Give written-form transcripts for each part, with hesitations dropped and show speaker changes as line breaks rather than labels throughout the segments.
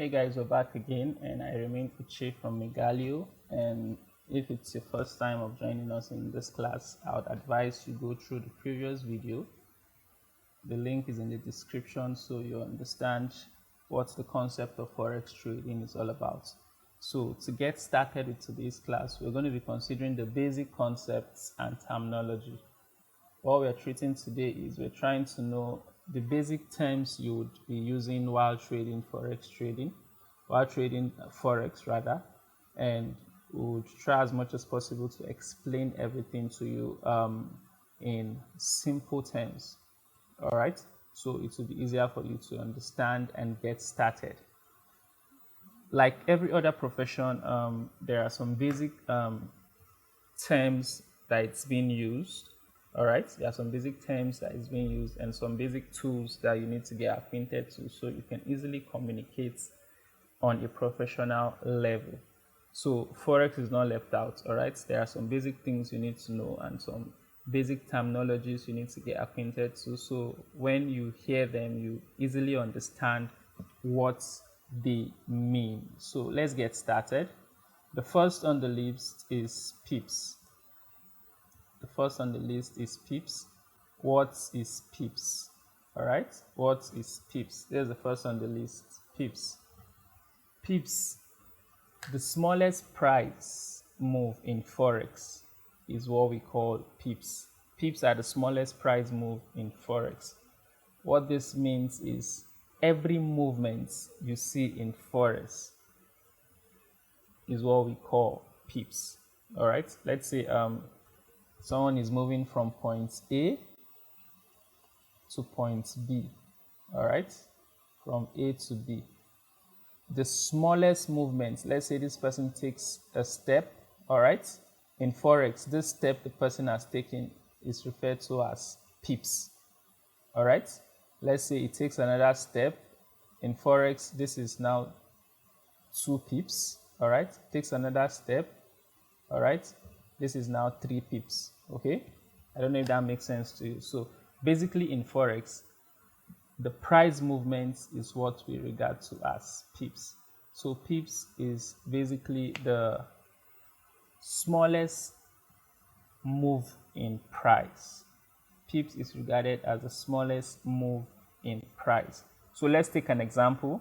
Hey guys, we're back again, and I remain Uche from Megalio. And if it's your first time of joining us in this class, I would advise you go through the previous video. The link is in the description so you understand what the concept of Forex trading is all about. So to get started with today's class, we're going to be considering the basic concepts and terminology. What we're treating today is we're trying to know the basic terms you would be using while trading Forex rather, and we would try as much as possible to explain everything to you in simple terms. All right, so it will be easier for you to understand and get started. Like every other profession, there are some basic terms that it's being used. All right, there are some basic terms that is being used and some basic tools that you need to get acquainted to so you can easily communicate on a professional level. So Forex is not left out. All right, there are some basic things you need to know and some basic terminologies you need to get acquainted to, so when you hear them you easily understand what they mean. So let's get started. The first on the list is pips. What is pips? All right, what is pips? There's the first on the list. Pips. The smallest price move in Forex is what we call pips. Pips are the smallest price move in Forex. What this means is every movement you see in Forex is what we call pips. All right, let's say someone is moving from point A to point B. All right, from A to B. The smallest movement, let's say this person takes a step. All right, in Forex, this step the person has taken is referred to as pips. All right, let's say it takes another step. In Forex, this is now 2 pips. All right, takes another step. All right, this is now 3 pips. Okay, I don't know if that makes sense to you. So basically in Forex, the price movement is what we regard to as pips. So pips is basically the smallest move in price. Pips is regarded as the smallest move in price. So let's take an example.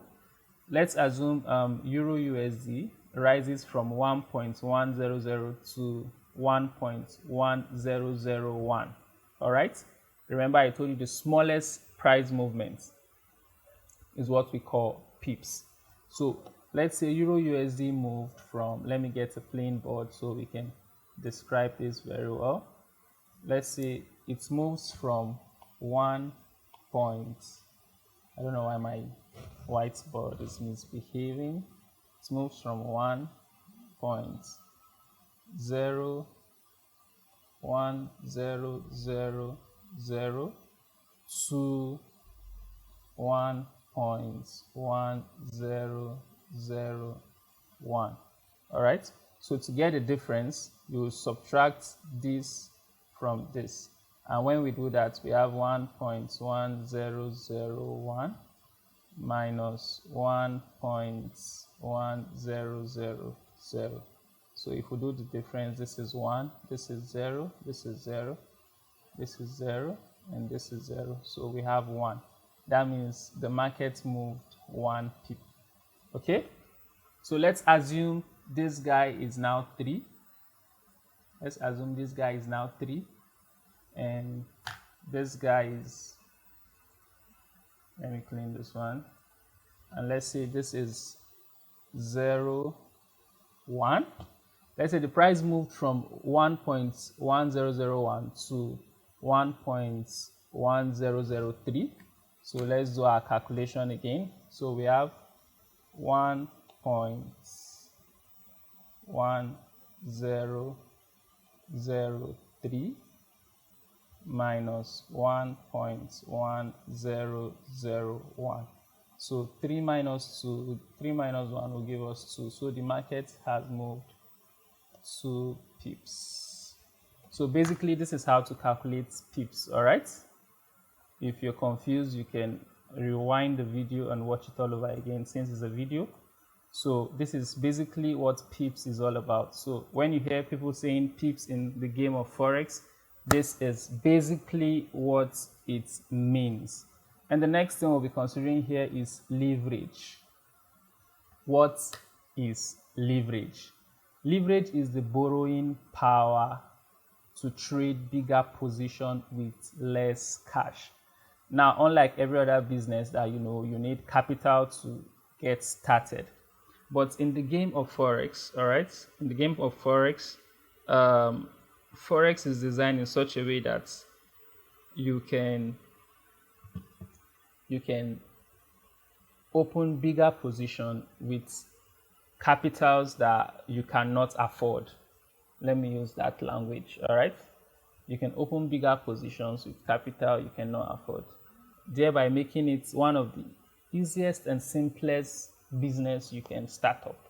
Let's assume Euro USD rises from 1.100 to 1.1001. All right, remember I told you the smallest price movement is what we call pips. So let's say Euro USD moved from, let me get a plain board so we can describe this very well. Let's say it moves from 1 point, I don't know why my whiteboard is misbehaving. It moves from 1.01000 to 1.1001. All right, so to get the difference you will subtract this from this, and when we do that we have 1.1001 minus 1.1000. So if we do the difference, this is 1, this is 0, this is 0, this is 0, and this is 0. So we have 1. That means the market moved 1 pip. Okay, so let's assume this guy is now 3. Let's assume this guy is now 3 and this guy is, let me clean this one, and let's say this is 0, 1. Let's say the price moved from 1.1001 to 1.1003. So let's do our calculation again. So we have 1.1003 minus 1.1001. So 3 minus 2, 3 minus 1 will give us 2. So the market has moved 2 pips. So basically this is how to calculate pips. All right, if you're confused you can rewind the video and watch it all over again since it's a video. So this is basically what pips is all about. So when you hear people saying pips in the game of Forex, this is basically what it means. And the next thing we'll be considering here is leverage. What is leverage? Leverage is the borrowing power to trade bigger position with less cash. Now, unlike every other business that you need capital to get started. But in the game of Forex, all right, in the game of Forex, Forex is designed in such a way that you can open bigger position with capitals that you cannot afford. Let me use that language, all right? You can open bigger positions with capital you cannot afford, thereby making it one of the easiest and simplest business you can start up.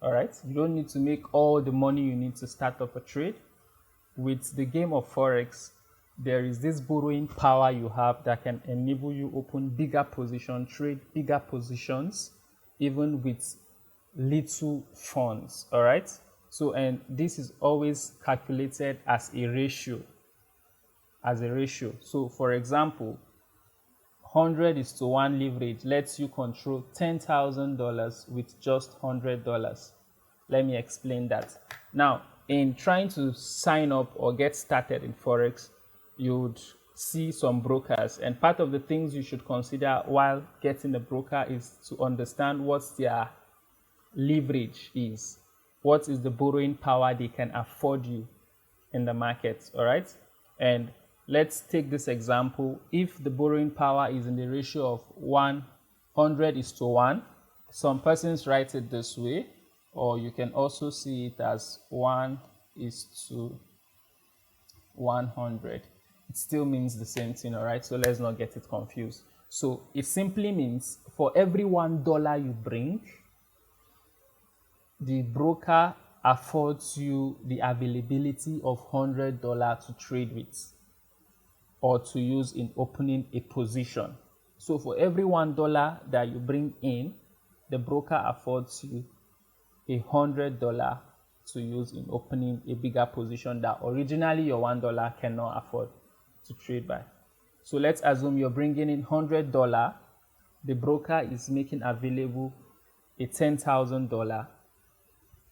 All right, you don't need to make all the money you need to start up a trade. With the game of Forex, there is this borrowing power you have that can enable you open bigger positions, trade bigger positions, even with little funds. All right, so and this is always calculated as a ratio. So for example, 100:1 leverage lets you control $10,000 with just $100. Let me explain that. Now, in trying to sign up or get started in Forex, you would see some brokers, and part of the things you should consider while getting a broker is to understand what their leverage is. What is the borrowing power they can afford you in the market, all right? And let's take this example. If the borrowing power is in the ratio of 100:1, some persons write it this way, or you can also see it as 1:100. It still means the same thing, all right? So let's not get it confused. So it simply means for every $1 you bring, the broker affords you the availability of $100 to trade with or to use in opening a position. So for every $1 that you bring in, the broker affords you $100 to use in opening a bigger position that originally your $1 cannot afford to trade by. So let's assume you're bringing in $100. The broker is making available a $10,000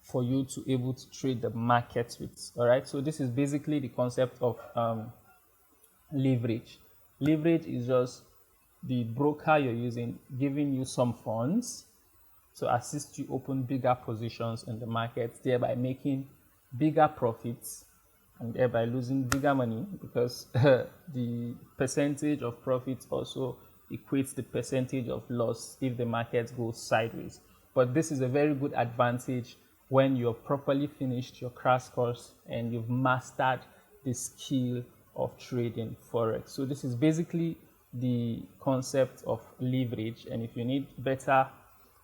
for you to able to trade the market with. All right, so this is basically the concept of leverage. Leverage is just the broker you're using giving you some funds to assist you open bigger positions in the market, thereby making bigger profits and thereby losing bigger money, because the percentage of profits also equates the percentage of loss if the market goes sideways. But this is a very good advantage when you've properly finished your crash course and you've mastered the skill of trading Forex. So this is basically the concept of leverage, and if you need better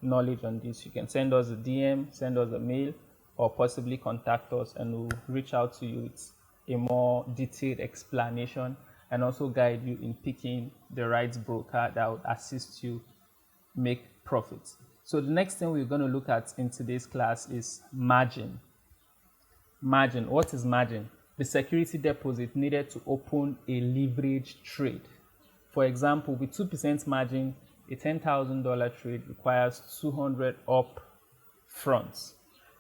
knowledge on this, you can send us a DM, send us a mail, or possibly contact us, and we'll reach out to you with a more detailed explanation and also guide you in picking the right broker that would assist you make profits. So the next thing we're going to look at in today's class is margin. Margin. What is margin? The security deposit needed to open a leverage trade. For example, with 2% margin, a $10,000 trade requires 200 up front.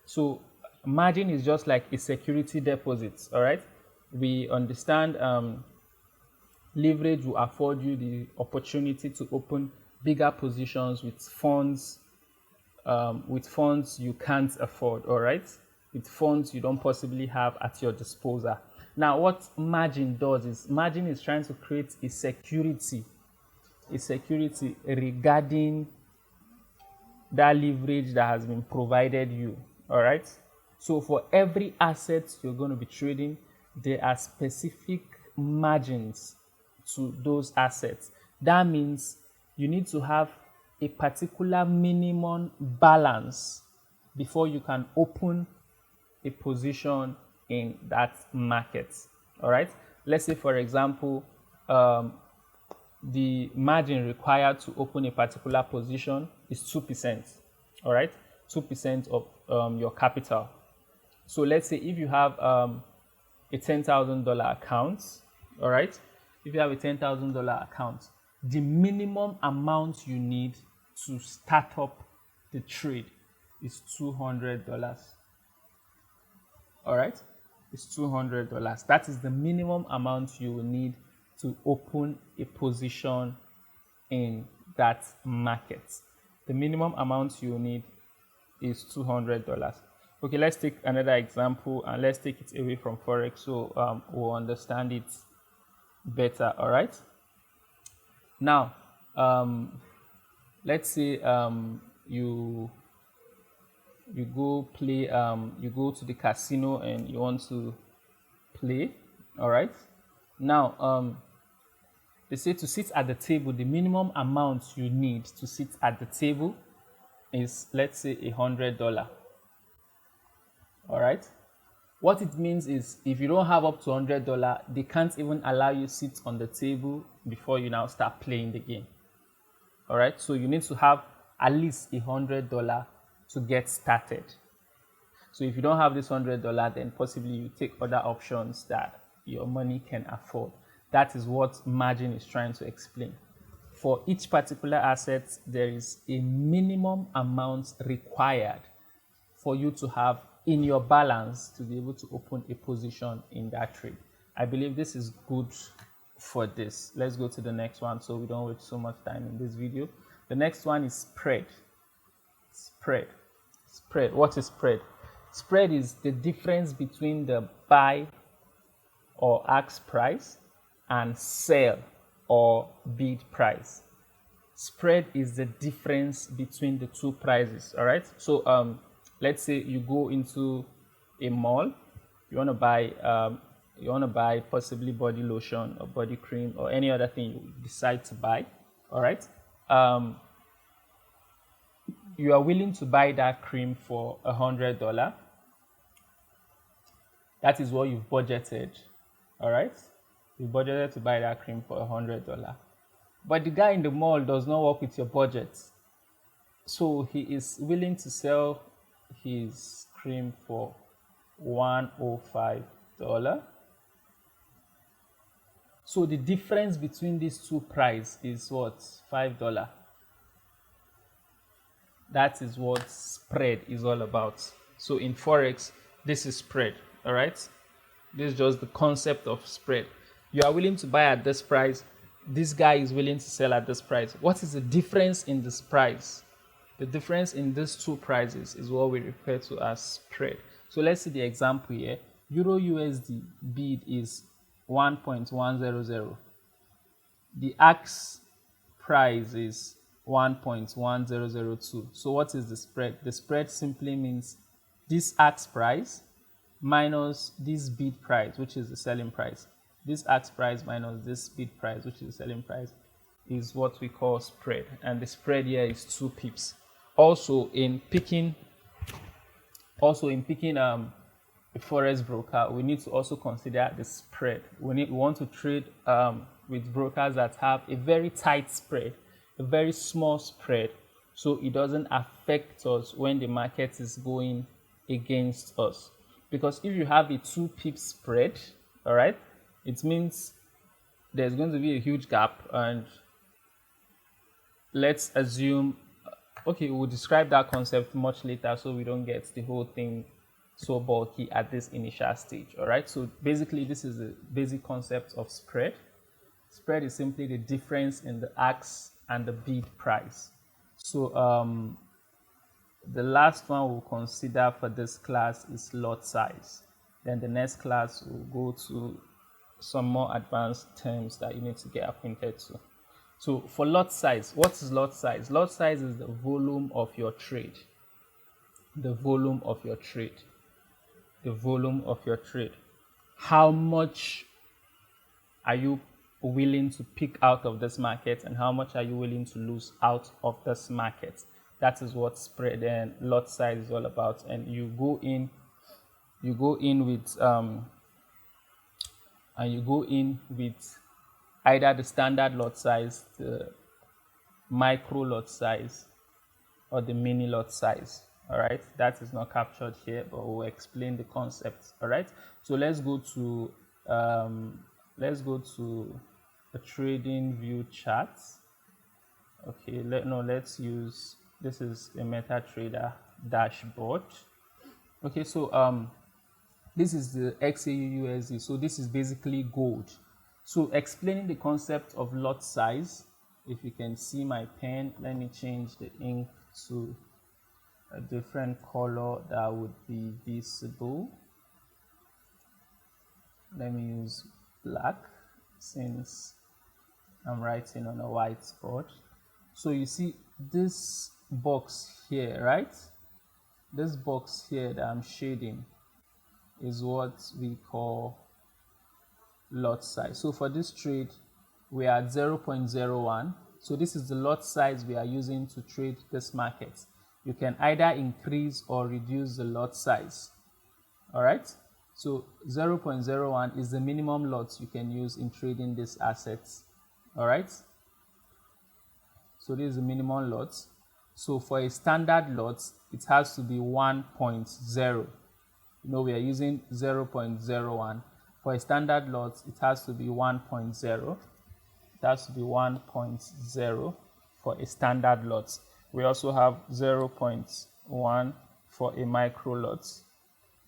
So margin is just like a security deposit, all right? We understand leverage will afford you the opportunity to open bigger positions with funds you can't afford, all right? With funds you don't possibly have at your disposal. Now, what margin does is margin is trying to create a security regarding that leverage that has been provided you, all right? So for every asset you're going to be trading, there are specific margins to those assets. That means you need to have a particular minimum balance before you can open a position in that market, all right? Let's say, for example, the margin required to open a particular position is 2%. All right, 2% of your capital. So let's say if you have a $10,000 account, all right, if you have a $10,000 account, the minimum amount you need to start up the trade is $200. All right, it's $200. That is the minimum amount you will need to open a position in that market. The minimum amount you need is $200. Okay, let's take another example and let's take it away from Forex so we'll understand it better. All right. Now, let's say you go play, you go to the casino and you want to play. All right. Now, they say to sit at the table, the minimum amount you need to sit at the table is, let's say, $100. All right. What it means is if you don't have up to $100, they can't even allow you sit on the table before you now start playing the game. All right. So you need to have at least $100 to get started. So if you don't have this $100, then possibly you take other options that your money can afford. That is what margin is trying to explain. For each particular asset, there is a minimum amount required for you to have in your balance to be able to open a position in that trade. I believe this is good for this. Let's go to the next one so we don't waste so much time in this video. The next one is spread. Spread. What is spread? Spread is the difference between the buy or ask price and sell or bid price. Spread is the difference between the two prices. All right. So let's say you go into a mall, you want to buy possibly body lotion or body cream or any other thing you decide to buy. All right. You are willing to buy that cream for $100. That is what you've budgeted. All right. You budgeted to buy that cream for $100. But the guy in the mall does not work with your budget. So he is willing to sell his cream for $105. So the difference between these two prices is what? $5. That is what spread is all about. So in Forex, this is spread. All right. This is just the concept of spread. You are willing to buy at this price. This guy is willing to sell at this price. What is the difference in this price? The difference in these two prices is what we refer to as spread. So let's see the example here. Euro USD bid is 1.100. The ask price is 1.1002. So what is the spread? The spread simply means this ask price minus this bid price, which is the selling price. This ask price minus this bid price, which is the selling price, is what we call spread. And the spread here is 2 pips. Also in picking a Forex broker, we need to also consider the spread. We want to trade with brokers that have a very tight spread, a very small spread, so it doesn't affect us when the market is going against us. Because if you have a 2 pip spread, all right, it means there's going to be a huge gap. And let's assume, okay, we'll describe that concept much later so we don't get the whole thing so bulky at this initial stage. All right, so basically this is the basic concept of spread. Spread is simply the difference in the ask and the bid price. So the last one we'll consider for this class is lot size. Then the next class will go to some more advanced terms that you need to get acquainted to. So for lot size, what is lot size? Lot size is the volume of your trade. The volume of your trade. The volume of your trade. How much are you willing to pick out of this market and how much are you willing to lose out of this market? That is what spread and lot size is all about. And you go in with either the standard lot size, the micro lot size, or the mini lot size. All right, that is not captured here, but we'll explain the concept. All right, so let's go to a trading view chart. Okay, let's use, this is a MetaTrader dashboard. Okay, so this is the XAUUSD, so this is basically gold. So explaining the concept of lot size, if you can see my pen, let me change the ink to a different color that would be visible. Let me use black since I'm writing on a whiteboard. So you see this box here, right? This box here that I'm shading is what we call lot size. So for this trade, we are at 0.01. So this is the lot size we are using to trade this market. You can either increase or reduce the lot size. All right. So 0.01 is the minimum lot you can use in trading these assets. All right. So this is the minimum lot. So for a standard lot, it has to be 1.0. You know, we are using 0.01. For a standard lot, it has to be 1.0. It has to be 1.0 for a standard lot. We also have 0.1 for a micro lot.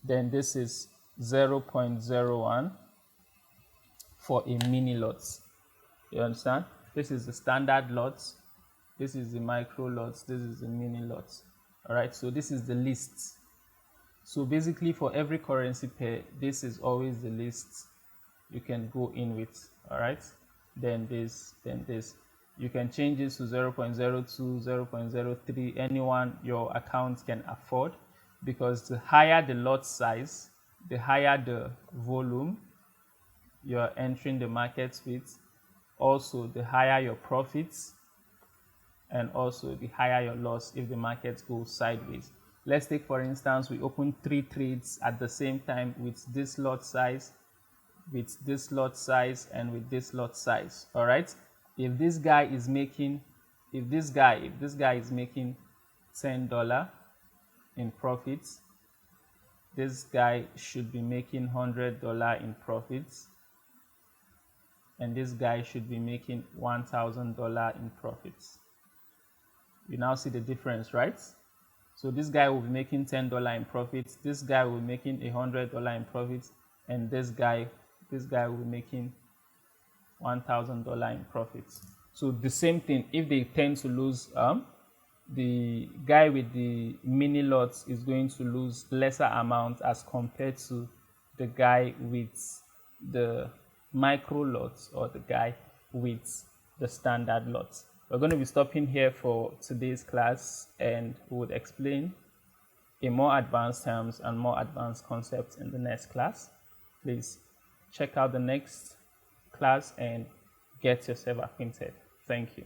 Then this is 0.01 for a mini lot. You understand? This is the standard lot. This is the micro lot. This is the mini lot. All right. So this is the list. So basically, for every currency pair, this is always the list you can go in with. All right. Then this, then this. You can change this to 0.02, 0.03, anyone your account can afford, because the higher the lot size, the higher the volume you're entering the market with, also the higher your profits, and also the higher your loss if the market goes sideways. Let's take, for instance, we open 3 trades at the same time with this lot size, with this lot size, and with this lot size. All right. If this guy is making, if this guy is making $10 in profits, this guy should be making $100 in profits, and this guy should be making $1,000 in profits. You now see the difference, right? So this guy will be making $10 in profits, this guy will be making $100 in profits, and this guy will be making $1,000 in profits. So the same thing, if they tend to lose, the guy with the mini lots is going to lose lesser amount as compared to the guy with the micro lots or the guy with the standard lots. We're going to be stopping here for today's class, and we would explain in more advanced terms and more advanced concepts in the next class. Please check out the next class and get yourself acquainted. Thank you.